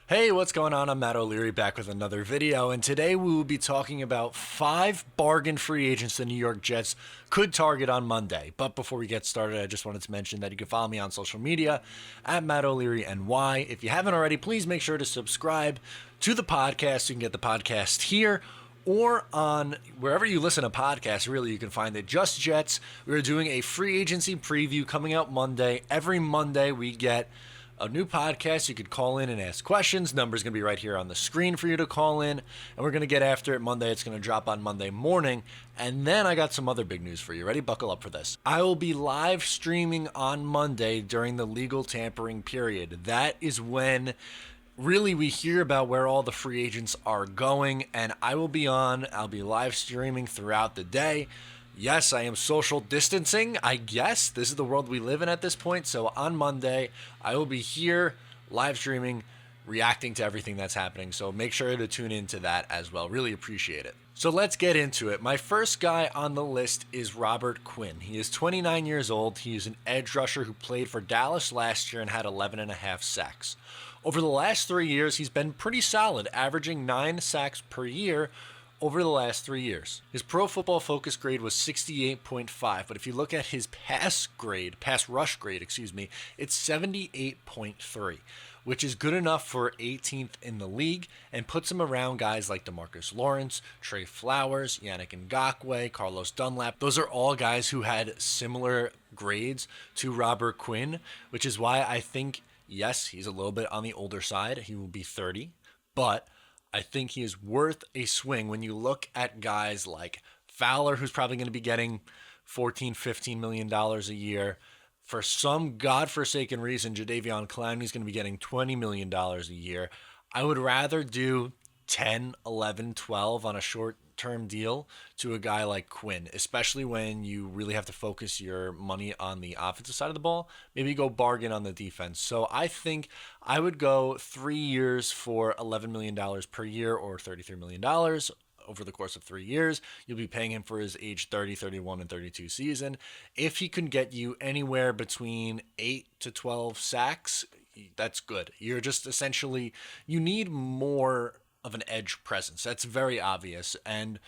Hey, what's going on? I'm Matt O'Leary back with another video, and today we will be talking about 5 bargain free agents the New York Jets could target on Monday. But before we get started, I just wanted to mention that you can follow me on social media at Matt O'Leary NY. If you haven't already, please make sure to subscribe to the podcast. You can get the podcast here or on wherever you listen to podcasts. Really, you can find it. Just Jets. We're doing a free agency preview coming out Monday. Every Monday we get a new podcast. You could call in and ask questions. Number's going to be right here on the screen for you to call in, and we're going to get after it Monday. It's going to drop on Monday morning, and then I got some other big news for you. Ready? Buckle up for this. I will be live streaming on Monday during the legal tampering period. That is when really we hear about where all the free agents are going, and I'll be live streaming throughout the day. Yes, I am social distancing, I guess. This is the world we live in at this point. So on Monday, I will be here live streaming, reacting to everything that's happening. So make sure to tune into that as well. Really appreciate it. So let's get into it. My first guy on the list is Robert Quinn. He is 29 years old. He is an edge rusher who played for Dallas last year and had 11.5 sacks. Over the last 3 years, he's been pretty solid, averaging 9 sacks per year over the last 3 years. His Pro Football Focus grade was 68.5, but if you look at his pass rush grade, it's 78.3, which is good enough for 18th in the league and puts him around guys like DeMarcus Lawrence, Trey Flowers, Yannick Ngakoue, Carlos Dunlap. Those are all guys who had similar grades to Robert Quinn, which is why I think, yes, he's a little bit on the older side. He will be 30, but I think he is worth a swing when you look at guys like Fowler, who's probably going to be getting $14-15 million a year. For some godforsaken reason, Jadeveon Clowney is going to be getting $20 million a year. I would rather do 10, 11, 12 on a short-term deal to a guy like Quinn, especially when you really have to focus your money on the offensive side of the ball. Maybe go bargain on the defense. So I think I would go 3 years for $11 million per year or $33 million over the course of 3 years. You'll be paying him for his age 30, 31, and 32 season. If he can get you anywhere between 8 to 12 sacks, that's good. You're just essentially, you need more of an edge presence. That's very obvious. And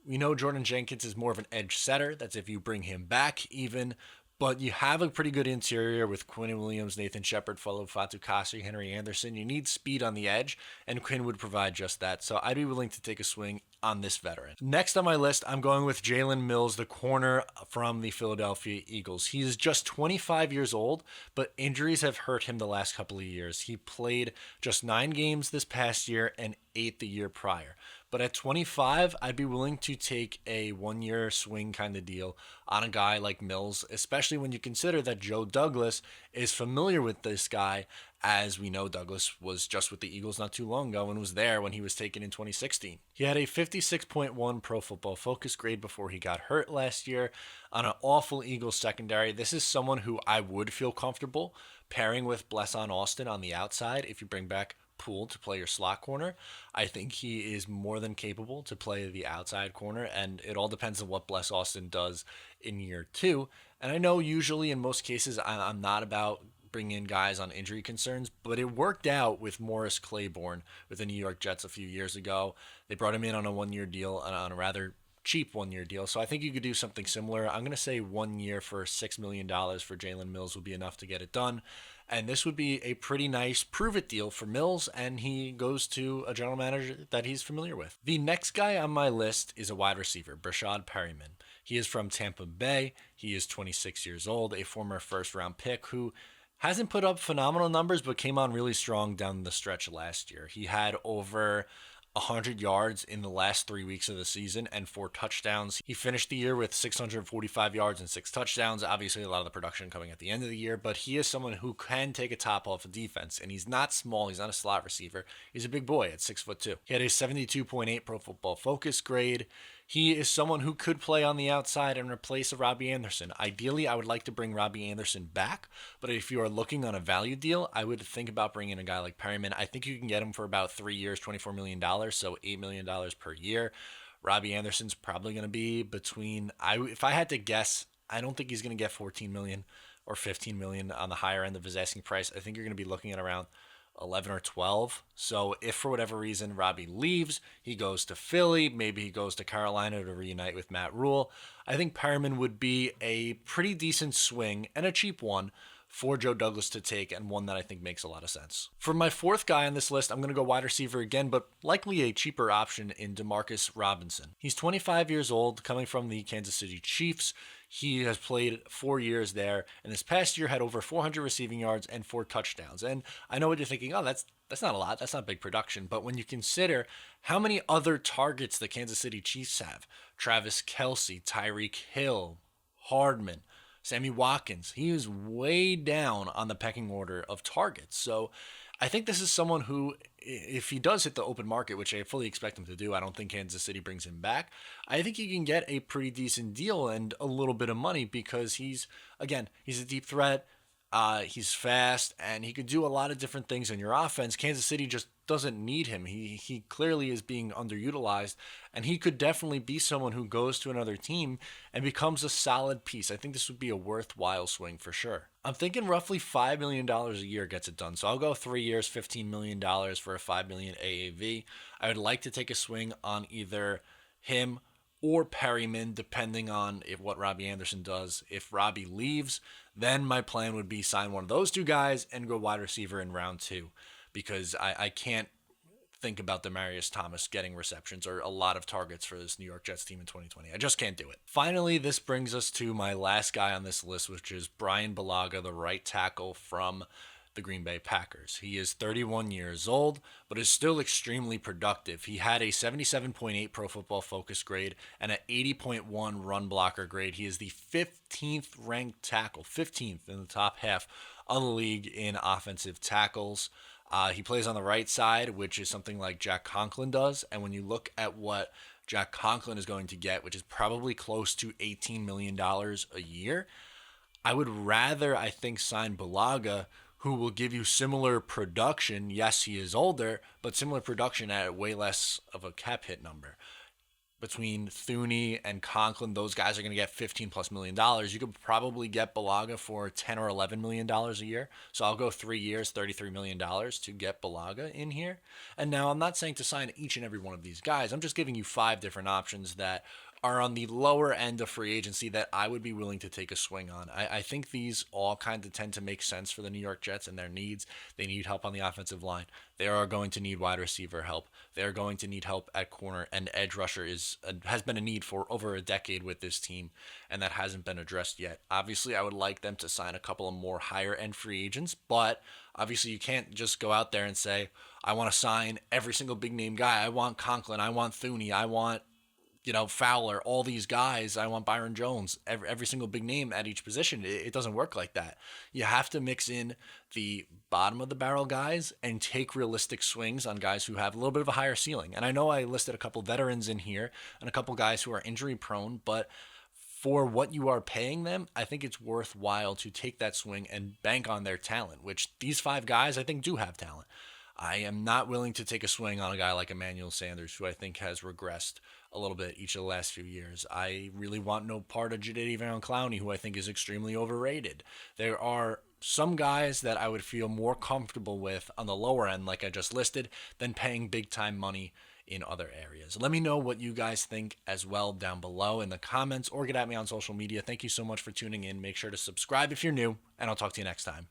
we know Jordan Jenkins is more of an edge setter. That's if you bring him back even. But you have a pretty good interior with Quinn Williams, Nathan Shepard, Fatukasi, Henry Anderson. You need speed on the edge, and Quinn would provide just that. So I'd be willing to take a swing on this veteran. Next on my list, I'm going with Jalen Mills, the corner from the Philadelphia Eagles. He is just 25 years old, but injuries have hurt him the last couple of years. He played just 9 games this past year and 8 the year prior. But at 25, I'd be willing to take a 1-year swing kind of deal on a guy like Mills, especially when you consider that Joe Douglas is familiar with this guy. As we know, Douglas was just with the Eagles not too long ago and was there when he was taken in 2016. He had a 56.1 Pro Football Focus grade before he got hurt last year on an awful Eagles secondary. This is someone who I would feel comfortable pairing with Blesson Austin on the outside if you bring back Poole to play your slot corner. I think he is more than capable to play the outside corner, and it all depends on what Bless Austin does in year 2. And I know usually in most cases I'm not about bring in guys on injury concerns, but it worked out with Morris Claiborne with the New York Jets a few years ago. They brought him in on a 1-year deal, on a rather cheap 1-year deal. So I think you could do something similar. I'm going to say 1 year for $6 million for Jalen Mills would be enough to get it done. And this would be a pretty nice prove-it deal for Mills, and he goes to a general manager that he's familiar with. The next guy on my list is a wide receiver, Brashaad Perryman. He is from Tampa Bay. He is 26 years old, a former first-round pick who hasn't put up phenomenal numbers, but came on really strong down the stretch last year. He had over 100 yards in the last 3 weeks of the season and 4 touchdowns. He finished the year with 645 yards and 6 touchdowns. Obviously, a lot of the production coming at the end of the year, but he is someone who can take a top off of defense, and he's not small. He's not a slot receiver. He's a big boy at 6'2". He had a 72.8 Pro Football Focus grade. He is someone who could play on the outside and replace a Robbie Anderson. Ideally, I would like to bring Robbie Anderson back, but if you are looking on a value deal, I would think about bringing a guy like Perryman. I think you can get him for about 3 years, $24 million, so $8 million per year. Robbie Anderson's probably going to be between, if I had to guess, I don't think he's going to get $14 million or $15 million on the higher end of his asking price. I think you're going to be looking at around 11 or 12. So if for whatever reason Robbie leaves, he goes to Philly, maybe he goes to Carolina to reunite with Matt Rule, I think Perriman would be a pretty decent swing and a cheap one for Joe Douglas to take, and one that I think makes a lot of sense. For my fourth guy on this list, I'm going to go wide receiver again, but likely a cheaper option in DeMarcus Robinson. He's 25 years old, coming from the Kansas City Chiefs. He has played 4 years there, and this past year had over 400 receiving yards and 4 touchdowns. And I know what you're thinking, oh, that's not a lot. That's not big production. But when you consider how many other targets the Kansas City Chiefs have, Travis Kelce, Tyreek Hill, Hardman, Sammy Watkins, he is way down on the pecking order of targets. So I think this is someone who, if he does hit the open market, which I fully expect him to do, I don't think Kansas City brings him back. I think he can get a pretty decent deal and a little bit of money because he's a deep threat. He's fast, and he could do a lot of different things in your offense. Kansas City just doesn't need him. He clearly is being underutilized, and he could definitely be someone who goes to another team and becomes a solid piece. I think this would be a worthwhile swing for sure. I'm thinking roughly $5 million a year gets it done. So I'll go 3 years, $15 million for a $5 million AAV. I would like to take a swing on either him or Perryman, depending on what Robbie Anderson does. If Robbie leaves, then my plan would be sign one of those two guys and go wide receiver in round 2, because I can't think about Demarcus Thomas getting receptions or a lot of targets for this New York Jets team in 2020. I just can't do it. Finally, this brings us to my last guy on this list, which is Bryan Bulaga, the right tackle from the Green Bay Packers. He is 31 years old, but is still extremely productive. He had a 77.8 Pro Football Focus grade and an 80.1 run blocker grade. He is the 15th ranked tackle, 15th in the top half of the league in offensive tackles. He plays on the right side, which is something like Jack Conklin does. And when you look at what Jack Conklin is going to get, which is probably close to $18 million a year, I would rather, I think, sign Bulaga, who will give you similar production. Yes, he is older, but similar production at way less of a cap hit number. Between Thuney and Conklin, those guys are going to get $15+ million. You could probably get Bulaga for $10 or $11 million a year. So I'll go 3 years, $33 million to get Bulaga in here. And now I'm not saying to sign each and every one of these guys. I'm just giving you 5 different options that are on the lower end of free agency that I would be willing to take a swing on. I think these all kind of tend to make sense for the New York Jets and their needs. They need help on the offensive line. They are going to need wide receiver help. They are going to need help at corner, and edge rusher has been a need for over a decade with this team, and that hasn't been addressed yet. Obviously, I would like them to sign a couple of more higher-end free agents, but obviously you can't just go out there and say, I want to sign every single big-name guy. I want Conklin. I want Thuney. I want Fowler, all these guys. I want Byron Jones, every single big name at each position. It doesn't work like that. You have to mix in the bottom of the barrel guys and take realistic swings on guys who have a little bit of a higher ceiling. And I know I listed a couple veterans in here and a couple guys who are injury prone, but for what you are paying them, I think it's worthwhile to take that swing and bank on their talent, which these 5 guys I think do have talent. I am not willing to take a swing on a guy like Emmanuel Sanders, who I think has regressed a little bit each of the last few years. I really want no part of Jadeveon Clowney, who I think is extremely overrated. There are some guys that I would feel more comfortable with on the lower end, like I just listed, than paying big-time money in other areas. Let me know what you guys think as well down below in the comments, or get at me on social media. Thank you so much for tuning in. Make sure to subscribe if you're new, and I'll talk to you next time.